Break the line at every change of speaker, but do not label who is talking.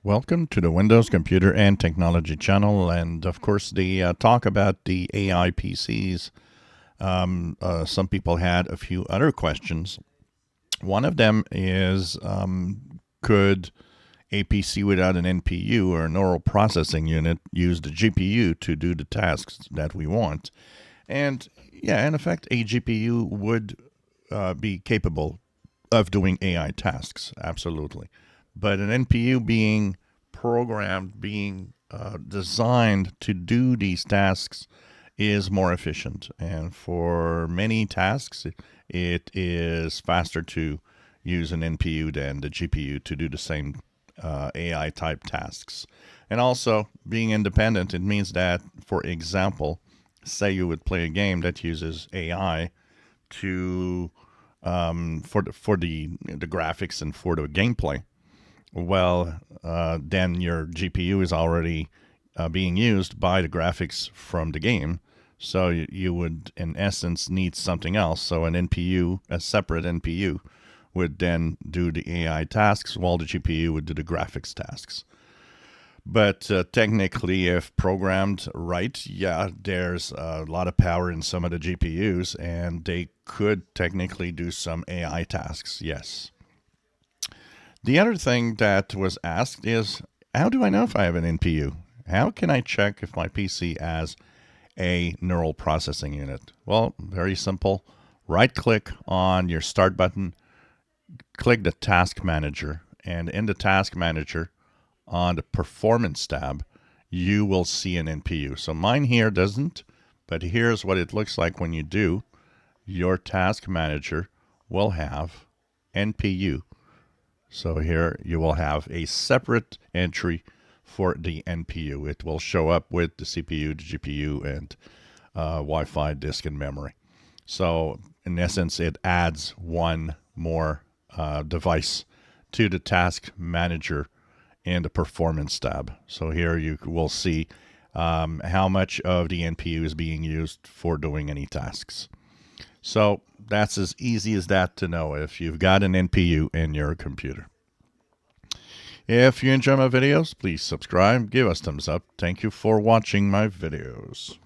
Welcome to the Windows Computer and Technology channel, and of course, the talk about the AI PCs. Some people had a few other questions. One of them is, could a PC without an NPU or a neural processing unit use the GPU to do the tasks that we want? And yeah, in effect, a GPU would be capable of doing AI tasks, absolutely. But an NPU being programmed, being designed to do these tasks is more efficient. And for many tasks, it is faster to use an NPU than the GPU to do the same AI type tasks. And also, being independent, it means that, for example, say you would play a game that uses AI to for the graphics and for the gameplay. Well, then your GPU is already being used by the graphics from the game. So you would, in essence, need something else. So an NPU, a separate NPU, would then do the AI tasks while the GPU would do the graphics tasks. But technically, if programmed right, yeah, there's a lot of power in some of the GPUs, and they could technically do some AI tasks, yes. The other thing that was asked is, how do I know if I have an NPU? How can I check if my PC has a neural processing unit? Well, very simple. Right click on your start button, click the task manager, and in the task manager, on the performance tab, you will see an NPU. So mine here doesn't, but here's what it looks like when you do. Your task manager will have NPU. So here you will have a separate entry for the NPU. It will show up with the CPU, the GPU, and Wi-Fi disk and memory. So in essence, it adds one more device to the task manager and the performance tab. So here you will see how much of the NPU is being used for doing any tasks. So that's as easy as that to know if you've got an NPU in your computer. If you enjoy my videos, please subscribe, give us thumbs up. Thank you for watching my videos.